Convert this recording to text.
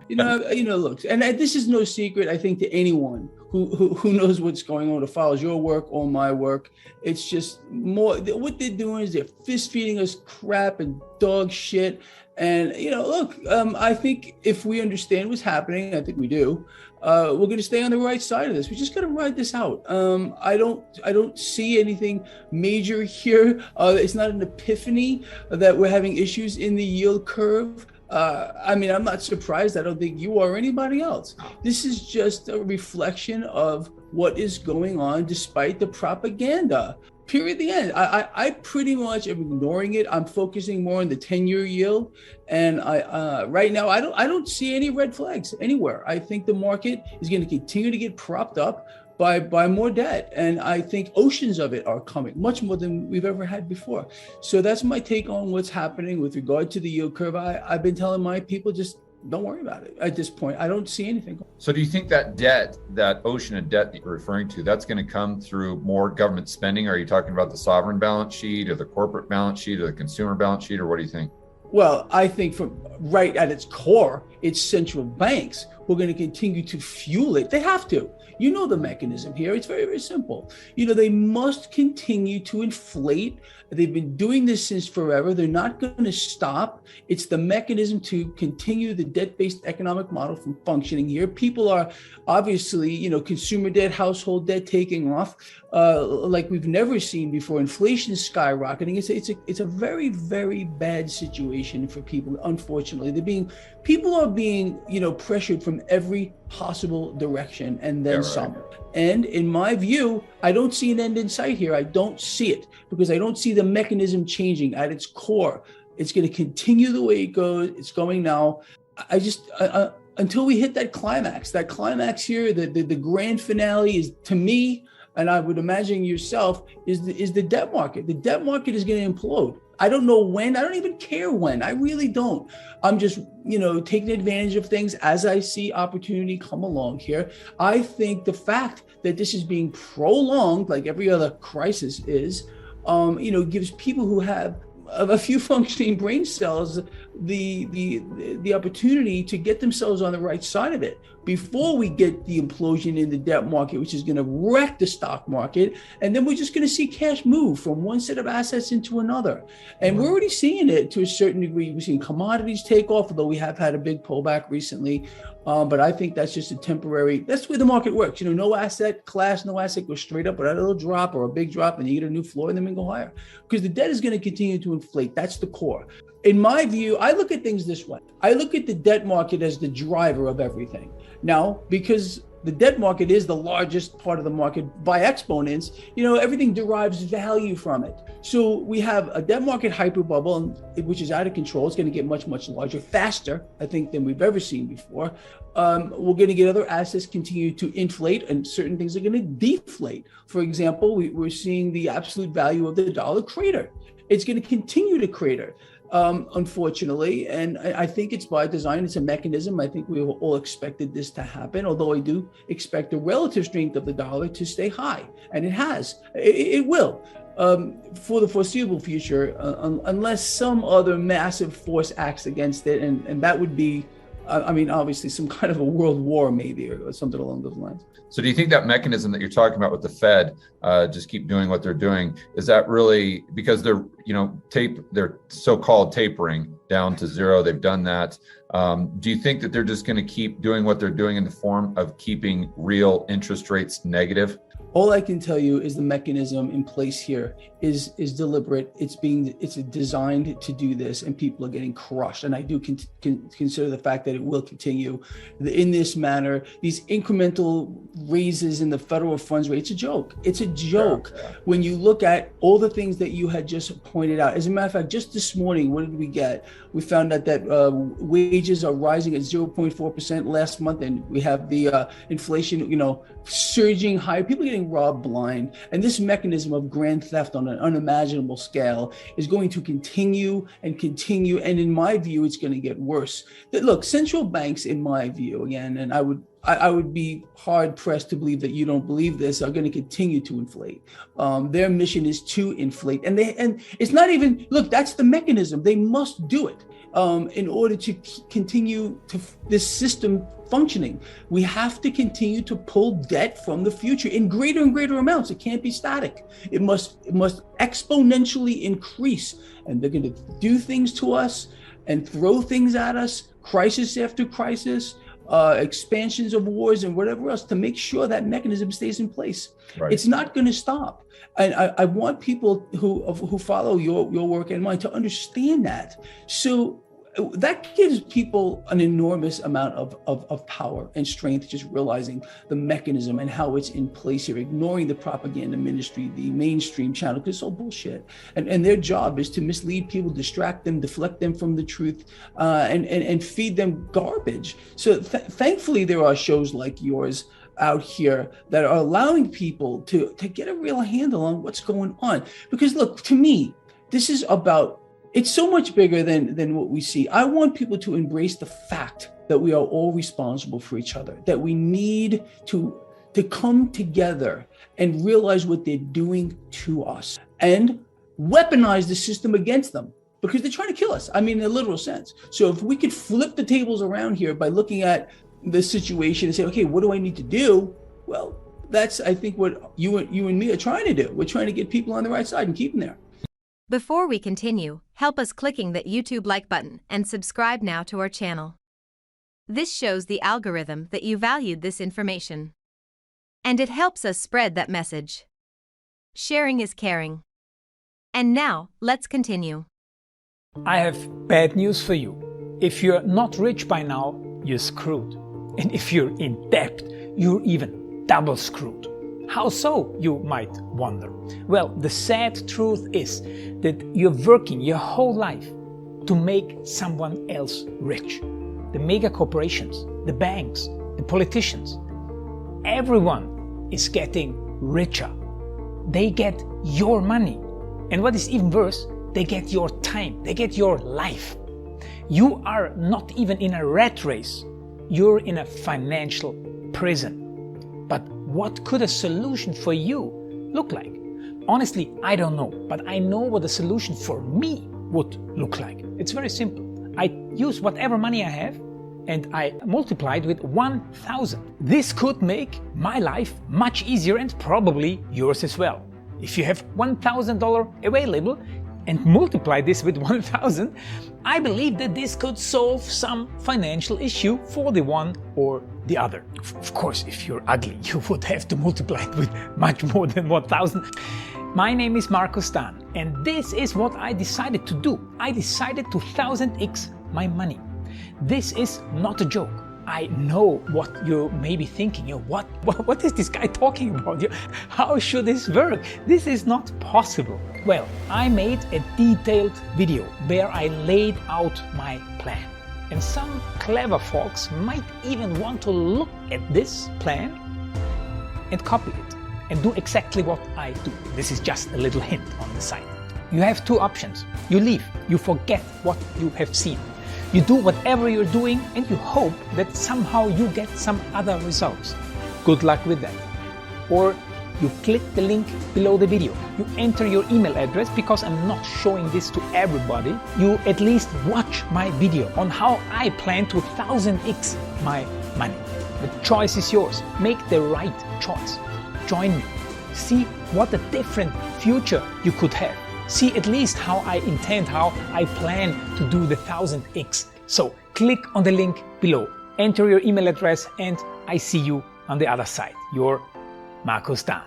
Look, and this is no secret, I think, to anyone who knows what's going on, who follows your work or my work. It's just more, what they're doing is they're fist feeding us crap and dog shit. And, look, I think if we understand what's happening, I think we do, we're going to stay on the right side of this. We just got to ride this out. I don't see anything major here. It's not an epiphany that we're having issues in the yield curve. I'm not surprised. I don't think you are or anybody else. This is just a reflection of what is going on despite the propaganda. Period. The end. I pretty much am ignoring it. I'm focusing more on the 10-year yield, and right now I don't see any red flags anywhere. I think the market is going to continue to get propped up by more debt, and I think oceans of it are coming, much more than we've ever had before. So that's my take on what's happening with regard to the yield curve. I've been telling my people, just don't worry about it at this point. I don't see anything. So do you think that debt, that ocean of debt that you're referring to, that's going to come through more government spending? Are you talking about the sovereign balance sheet or the corporate balance sheet or the consumer balance sheet, or what do you think? Well, I think from right at its core, it's central banks who are going to continue to fuel it. They have to. You know the mechanism here. It's very, very simple. They must continue to inflate. They've been doing this since forever. They're not going to stop. It's the mechanism to continue the debt-based economic model from functioning here. People are obviously, consumer debt, household debt taking off like we've never seen before. Inflation is skyrocketing. It's a very, very bad situation for people. Unfortunately, people are being pressured from every possible direction and then some. And in my view, I don't see an end in sight here. I don't see it because I don't see the mechanism changing at its core. It's going to continue the way it goes. It's going now. I just until we hit that climax here, the grand finale is, to me, and I would imagine yourself, is the debt market. The debt market is going to implode. I don't know when. I don't even care when. I really don't. I'm just, taking advantage of things as I see opportunity come along here. I think the fact that this is being prolonged, like every other crisis is, gives people who have a few functioning brain cells the opportunity to get themselves on the right side of it before we get the implosion in the debt market, which is going to wreck the stock market. And then we're just going to see cash move from one set of assets into another. And we're already seeing it to a certain degree. We're seeing commodities take off, although we have had a big pullback recently. But I think that's just a temporary, that's the way the market works. No asset class, no asset goes straight up, but a little drop or a big drop, and you get a new floor and then we go higher. Because the debt is going to continue to inflate. That's the core. In my view, I look at things this way. I look at the debt market as the driver of everything. Now, because the debt market is the largest part of the market by exponents, everything derives value from it. So we have a debt market hyper bubble, which is out of control. It's going to get much, much larger, faster, I think, than we've ever seen before. We're going to get other assets continue to inflate, and certain things are going to deflate. For example, we're seeing the absolute value of the dollar crater. It's going to continue to crater. Unfortunately, and I think it's by design. It's a mechanism. I think we all expected this to happen, although I do expect the relative strength of the dollar to stay high, and it has. It will for the foreseeable future, unless some other massive force acts against it, and that would be, obviously some kind of a world war maybe, or something along those lines. So do you think that mechanism that you're talking about with the Fed, just keep doing what they're doing, is that really because they're, they're so-called tapering down to zero? They've done that. Do you think that they're just going to keep doing what they're doing in the form of keeping real interest rates negative? All I can tell you is the mechanism in place here is deliberate. It's designed to do this, and people are getting crushed. And I do consider the fact that it will continue in this manner. These incremental raises in the federal funds rate, it's a joke. It's a joke when you look at all the things that you had just pointed out. As a matter of fact, just this morning, what did we get? We found out that wages are rising at 0.4% last month, and we have the inflation, surging higher. People are getting robbed blind, and this mechanism of grand theft on an unimaginable scale is going to continue and continue. And in my view, it's going to get worse. Look, central banks, in my view, again, and I would be hard pressed to believe that you don't believe this, are going to continue to inflate. Their mission is to inflate, and it's not even, look, that's the mechanism. They must do it. in order to continue to this system functioning. We have to continue to pull debt from the future in greater and greater amounts. It can't be static. It must exponentially increase. And they're going to do things to us and throw things at us, crisis after crisis, expansions of wars and whatever else, to make sure that mechanism stays in place. Right. It's not going to stop. And I want people who follow your work and mine to understand that. So that gives people an enormous amount of power and strength, just realizing the mechanism and how it's in place here, ignoring the propaganda ministry, the mainstream channel, because it's all bullshit. And their job is to mislead people, distract them, deflect them from the truth, and feed them garbage. So thankfully, there are shows like yours out here that are allowing people to get a real handle on what's going on. Because look, to me, this is about, it's so much bigger than what we see. I want people to embrace the fact that we are all responsible for each other, that we need to come together and realize what they're doing to us and weaponize the system against them, because they're trying to kill us. I mean, in a literal sense. So if we could flip the tables around here by looking at the situation and say, okay, what do I need to do? Well, that's, I think, what you and me are trying to do. We're trying to get people on the right side and keep them there. Before we continue, help us clicking that YouTube like button and subscribe now to our channel. This shows the algorithm that you valued this information. And it helps us spread that message. Sharing is caring. And now, let's continue. I have bad news for you. If you're not rich by now, you're screwed. And if you're in debt, you're even double screwed. How so, you might wonder? Well, the sad truth is that you're working your whole life to make someone else rich. The mega corporations, the banks, the politicians, everyone is getting richer. They get your money. And what is even worse, they get your time, they get your life. You are not even in a rat race. You're in a financial prison. But what could a solution for you look like? Honestly, I don't know, but I know what a solution for me would look like. It's very simple. I use whatever money I have and I multiply it with 1,000. This could make my life much easier and probably yours as well. If you have $1,000 available and multiply this with 1,000, I believe that this could solve some financial issue for the one or the other. Of course, if you're ugly, you would have to multiply it with much more than 1,000. My name is Marco Stan, and this is what I decided to do. I decided to 1000x my money. This is not a joke. I know what you may be thinking. What is this guy talking about? How should this work? This is not possible. Well, I made a detailed video where I laid out my plan. And some clever folks might even want to look at this plan and copy it and do exactly what I do. This is just a little hint on the side. You have two options. You leave, you forget what you have seen. You do whatever you're doing and you hope that somehow you get some other results. Good luck with that. Or you click the link below the video. You enter your email address, because I'm not showing this to everybody. You at least watch my video on how I plan to 1000x my money. The choice is yours. Make the right choice. Join me. See what a different future you could have. See at least how I intend, how I plan to do the 1000x. So click on the link below, enter your email address, and I see you on the other side. Your Marco Stan.